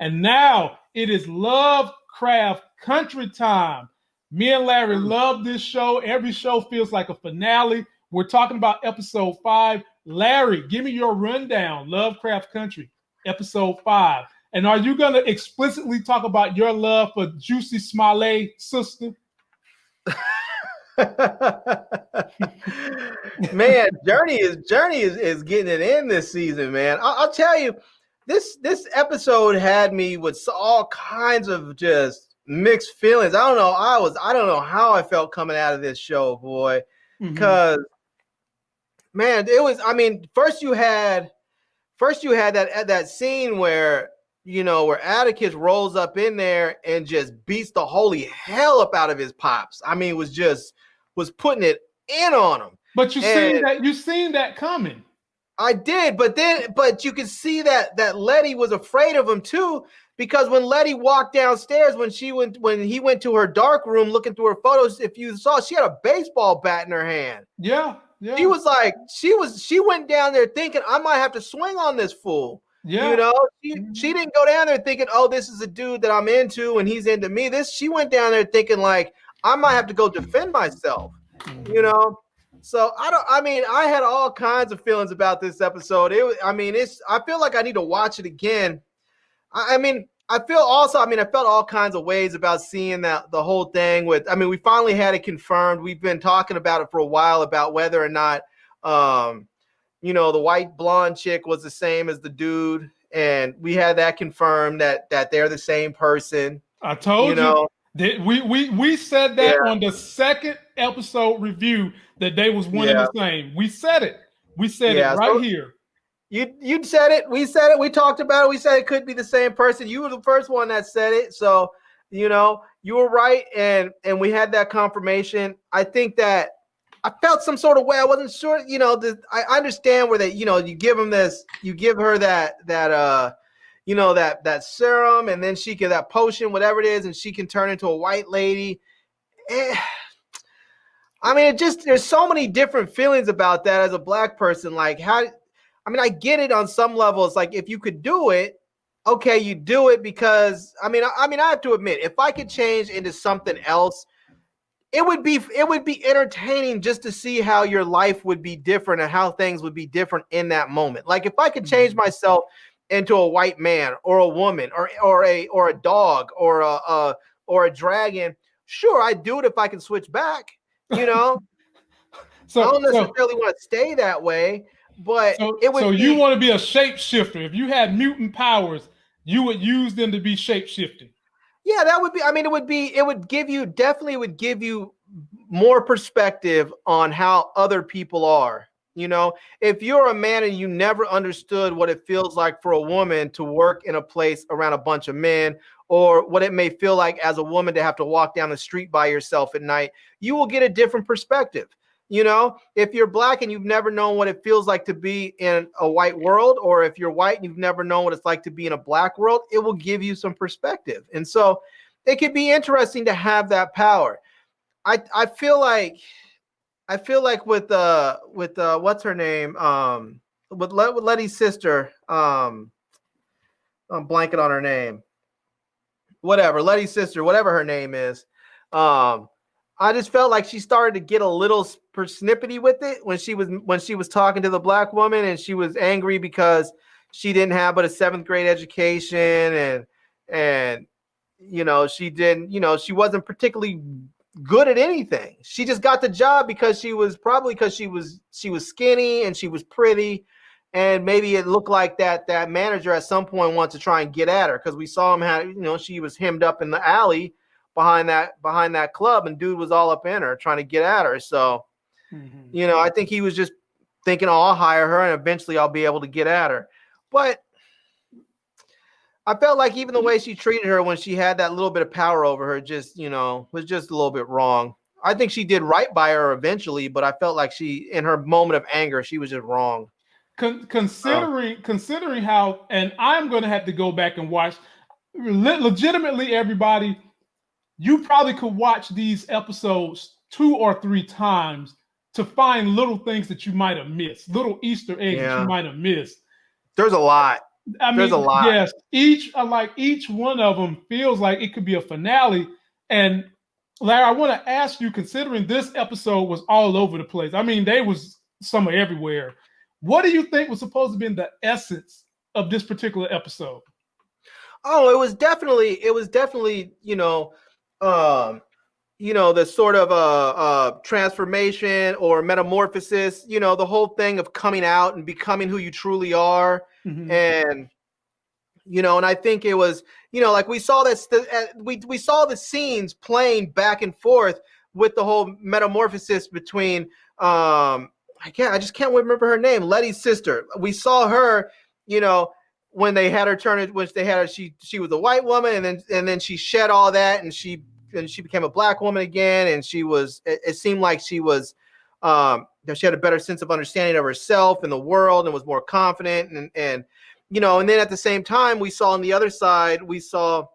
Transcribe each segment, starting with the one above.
And now it is Lovecraft Country time. Me and Larry love this show. Every show feels like a finale. We're talking about episode 5. Larry, give me your rundown. Lovecraft Country, episode 5. And are you going to explicitly talk about your love for Juicy Smollett, sister? Man, Journey is getting it in this season, man. I'll tell you, this episode had me with all kinds of just mixed feelings. I don't know how I felt coming out of this show, boy, because man, it was. I mean, first you had that scene where where Atticus rolls up in there and just beats the holy hell up out of his pops. I mean, was putting it in on him. But you seen that coming. I did, but you could see that Letty was afraid of him too, because when Letty walked downstairs, when he went to her dark room looking through her photos, if you saw, she had a baseball bat in her hand. Yeah. Yeah. She was like, she went down there thinking, I might have to swing on this fool. Yeah. She didn't go down there thinking, oh, this is a dude that I'm into and he's into me. She went down there thinking like, I might have to go defend myself, So I had all kinds of feelings about this episode. I feel like I need to watch it again. I felt all kinds of ways about seeing the whole thing we finally had it confirmed. We've been talking about it for a while about whether or not, the white blonde chick was the same as the dude. And we had that confirmed that they're the same person. I told you. We said that on the second episode review that they was one and the same. We said it. We said it right here. You said it. We said it. We talked about it. We said it could be the same person. You were the first one that said it. So, you were right. And we had that confirmation. I think that I felt some sort of way. I wasn't sure, I understand where you give her that serum, and then she can, that potion, whatever it is, and she can turn into a white lady. There's so many different feelings about that as a black person. Like I get it on some level. It's like, if you could do it, okay, you do it, because I have to admit, if I could change into something else, it would be entertaining just to see how your life would be different and how things would be different in that moment. Like if I could change myself into a white man or a woman or a dog or a dragon, sure, I'd do it if I can switch back. So I don't necessarily want to stay that way, but you want to be a shapeshifter. If you had mutant powers, you would use them to be shapeshifting. Yeah, that would be. It would give you more perspective on how other people are. If you're a man and you never understood what it feels like for a woman to work in a place around a bunch of men, or what it may feel like as a woman to have to walk down the street by yourself at night, you will get a different perspective. If you're black and you've never known what it feels like to be in a white world, or if you're white and you've never known what it's like to be in a black world, it will give you some perspective. And so it could be interesting to have that power. I feel like with what's her name? With Letty's sister, I'm blanking on her name. Whatever, Letty's sister, whatever her name is. I just felt like she started to get a little snippety with it when she was talking to the black woman, and she was angry because she didn't have but a 7th grade education, and she wasn't particularly good at anything. She just got the job because she was skinny and she was pretty, and maybe it looked like that manager at some point wanted to try and get at her, because we saw him she was hemmed up in the alley behind that club, and dude was all up in her trying to get at her. So, I think he was just thinking, oh, I'll hire her and eventually I'll be able to get at her. But I felt like even the way she treated her when she had that little bit of power over her, just, was just a little bit wrong. I think she did right by her eventually, but I felt like she, in her moment of anger, she was just wrong. Considering how, and I'm going to have to go back and watch, legitimately, everybody, you probably could watch these episodes 2 or 3 times to find little things that you might have missed, little Easter eggs that you might have missed. There's a lot. I There's a mean, lot. yes, each one of them feels like it could be a finale. And Larry, I want to ask you, considering this episode was all over the place. I mean, they was somewhere everywhere. What do you think was supposed to be the essence of this particular episode? Oh, it was definitely, um, the sort of transformation or metamorphosis, the whole thing of coming out and becoming who you truly are. Mm-hmm. And and I think it was, like we saw this, we saw the scenes playing back and forth with the whole metamorphosis between, I just can't remember her name, Letty's sister. We saw her, you know, when they had her turn, which they had her, she was a white woman, and then she shed all that, and she became a black woman again, and it seemed like she was, that she had a better sense of understanding of herself and the world, and was more confident, and then at the same time, we saw on the other side, we saw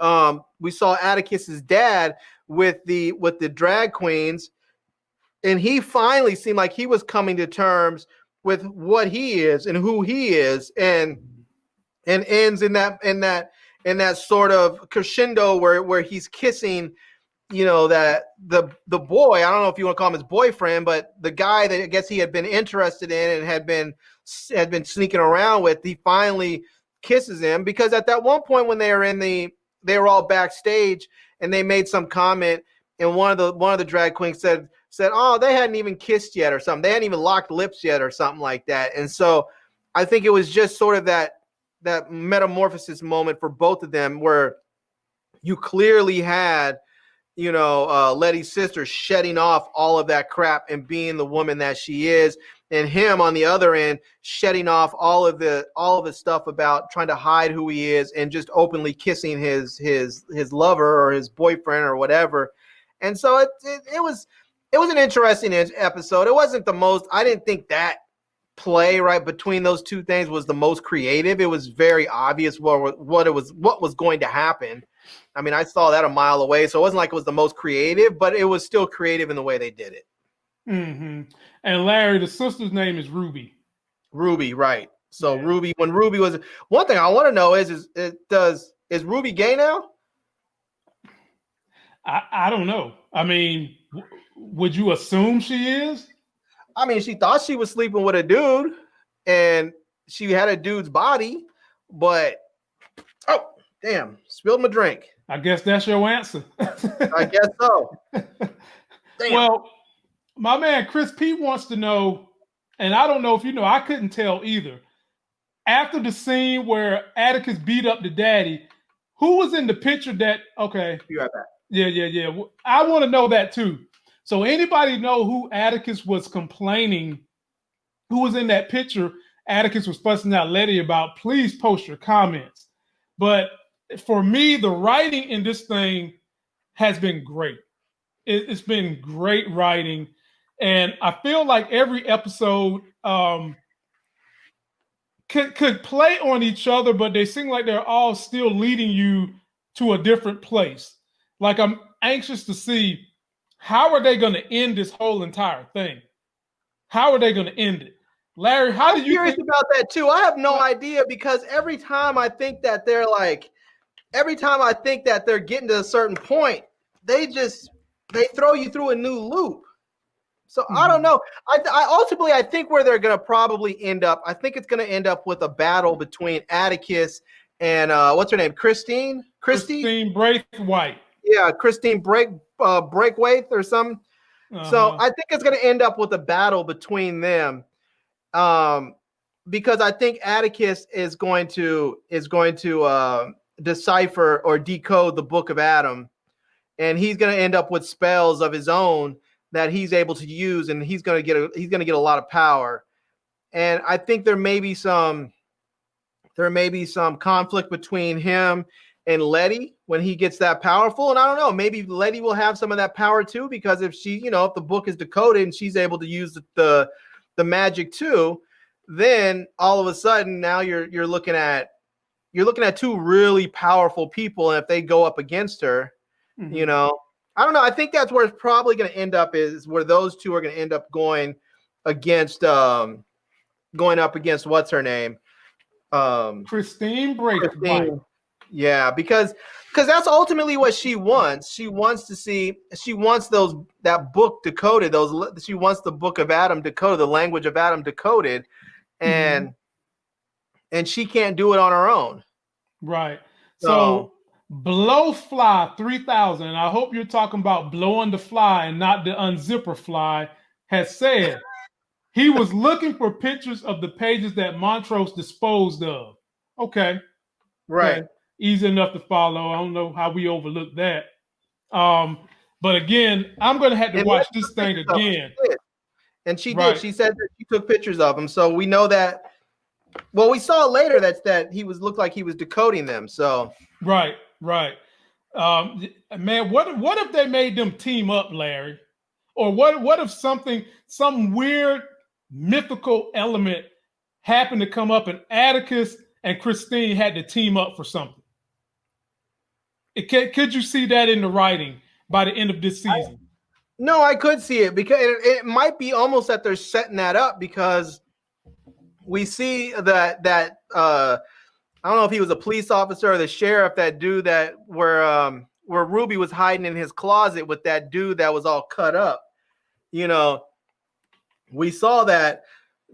Atticus's dad with the drag queens, and he finally seemed like he was coming to terms with what he is and who he is, and ends in that sort of crescendo where he's kissing, that the boy, I don't know if you want to call him his boyfriend, but the guy that I guess he had been interested in and had been sneaking around with, he finally kisses him, because at that one point when they were all backstage, and they made some comment, and one of the drag queens said, oh, they hadn't even kissed yet or something. They hadn't even locked lips yet or something like that. And so I think it was just sort of that metamorphosis moment for both of them, where you clearly had, Letty's sister shedding off all of that crap and being the woman that she is, and him on the other end shedding off all of the stuff about trying to hide who he is and just openly kissing his lover or his boyfriend or whatever. And so it was an interesting episode. It wasn't the most, I didn't think that play right between those two things was the most creative. It was very obvious what was going to happen. I mean, I saw that a mile away, so it wasn't like it was the most creative, but it was still creative in the way they did it. Mm-hmm. And Larry, the sister's name is Ruby. Ruby, right? So yeah. Ruby, when Ruby was, one thing I want to know is Ruby gay now? I don't know. I mean, would you assume she is? I mean, she thought she was sleeping with a dude, and she had a dude's body, but oh, damn, spilled my drink. I guess that's your answer. I guess so. Damn. Well, my man Chris P wants to know, and I don't know if you know, I couldn't tell either. After the scene where Atticus beat up the daddy, who was in the picture that, okay. Be right back. Yeah. I want to know that too. So anybody know who Atticus was complaining, who was in that picture Atticus was fussing out Letty about, please post your comments. But for me, the writing in this thing has been great. It's been great writing. And I feel like every episode could play on each other, but they seem like they're all still leading you to a different place. Like, I'm anxious to see, how are they going to end this whole entire thing? How are they going to end it? Larry, how do you curious think about that too? I have no idea, because every time I think that they're getting to a certain point, they throw you through a new loop. So I don't know. I ultimately, I think where they're going to probably end up, I think it's going to end up with a battle between Atticus and what's her name? Christine Braithwaite. Yeah, Christine Braithwaite or something. Uh-huh. So I think it's going to end up with a battle between them, because I think Atticus is going to decipher or decode the Book of Adam, and he's going to end up with spells of his own that he's able to use, and he's going to get a lot of power. And I think there may be some conflict between him and Letty when he gets that powerful. And I don't know, maybe Letty will have some of that power too, because if if the book is decoded and she's able to use the magic too, then all of a sudden now you're looking at two really powerful people, and if they go up against her, I don't know. I think that's where it's probably going to end up, is where those two are going to end up going up against what's her name? Christine Braithwaite. Christine. Yeah, because that's ultimately what she wants. She wants that book decoded. She wants the book of Adam decoded, the language of Adam decoded, and she can't do it on her own. Right. So Blowfly 3000, and I hope you're talking about blowing the fly and not the unzipper fly, has said he was looking for pictures of the pages that Montrose disposed of. Okay. Right. Okay. Easy enough to follow. I don't know how we overlooked that. But again, I'm going to have to watch this thing again. And she did. She said that she took pictures of him. So we know that. Well, we saw later that he looked like he was decoding them. So right. Man, what if they made them team up, Larry? Or what if some weird mythical element happened to come up and Atticus and Christine had to team up for something? Could you see that in the writing by the end of this season? No, I could see it because it might be almost that they're setting that up because we see that I don't know if he was a police officer or the sheriff, that dude that where Ruby was hiding in his closet with that dude that was all cut up. You know, we saw that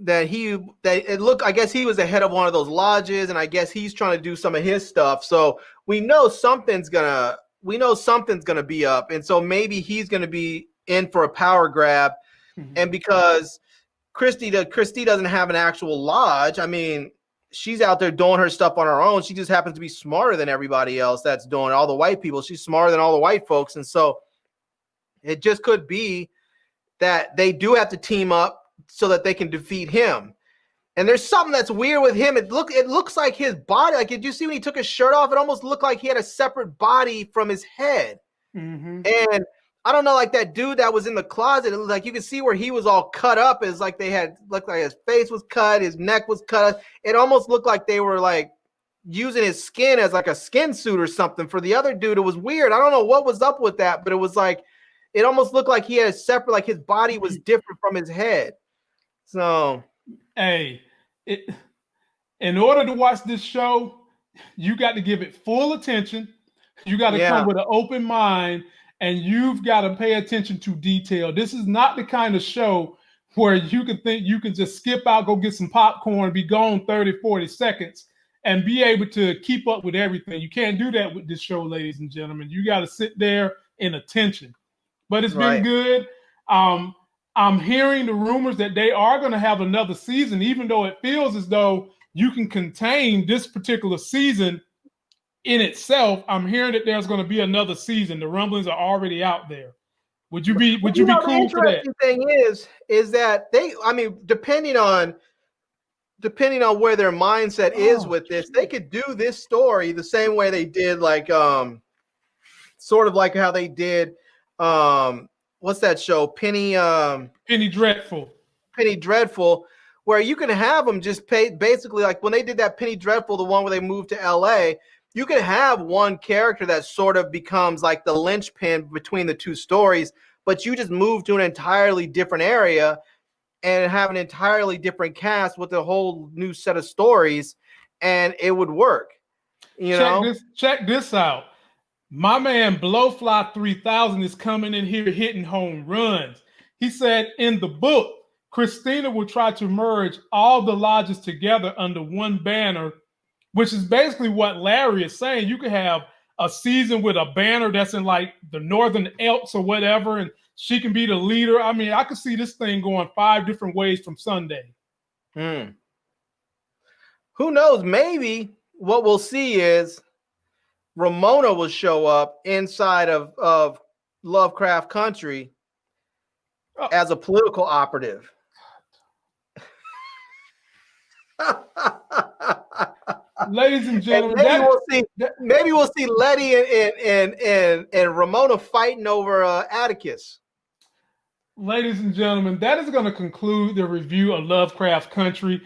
it looked, I guess he was the head of one of those lodges, and I guess he's trying to do some of his stuff. So we know something's gonna be up, and so maybe he's gonna be in for a power grab. And because Christy doesn't have an actual lodge, I mean, she's out there doing her stuff on her own. She just happens to be smarter than everybody else that's doing all the white people. She's smarter than all the white folks, and so it just could be that they do have to team up so that they can defeat him. And there's something that's weird with him. It looks like his body, like, did you see when he took his shirt off? It almost looked like he had a separate body from his head. And I don't know, like that dude that was in the closet, like you can see where he was all cut up, is like looked like his face was cut, his neck was cut. It almost looked like they were like using his skin as like a skin suit or something. For the other dude, it was weird. I don't know what was up with that, but it was like, it almost looked like he had a separate, like his body was different from his head. So, hey, in order to watch this show, you got to give it full attention. You got to come with an open mind, and you've got to pay attention to detail. This is not the kind of show where you can think you can just skip out, go get some popcorn, be gone 30, 40 seconds, and be able to keep up with everything. You can't do that with this show, ladies and gentlemen. You got to sit there in attention. But it's been good. I'm hearing the rumors that they are going to have another season, even though it feels as though you can contain this particular season in itself. I'm hearing that there's going to be another season. The rumblings are already out there. Would you be cool to that? The interesting thing is that depending on where their mindset is with this, they could do this story the same way they did, like sort of like how they did what's that show? Penny Dreadful. Penny Dreadful, where you can have them just pay basically like when they did that Penny Dreadful, the one where they moved to LA, you could have one character that sort of becomes like the linchpin between the two stories, but you just move to an entirely different area and have an entirely different cast with a whole new set of stories, and it would work. Check this out. My man Blowfly 3000 is coming in here hitting home runs. He said in the book, Christina will try to merge all the lodges together under one banner, which is basically what Larry is saying. You could have a season with a banner that's in like the Northern Elks or whatever, and she can be the leader. I mean, I could see this thing going 5 different ways from Sunday. Who knows? Maybe what we'll see is Ramona will show up inside of Lovecraft Country as a political operative. Ladies and gentlemen, maybe we'll see Letty and Ramona fighting over Atticus. Ladies and gentlemen, that is going to conclude the review of Lovecraft Country.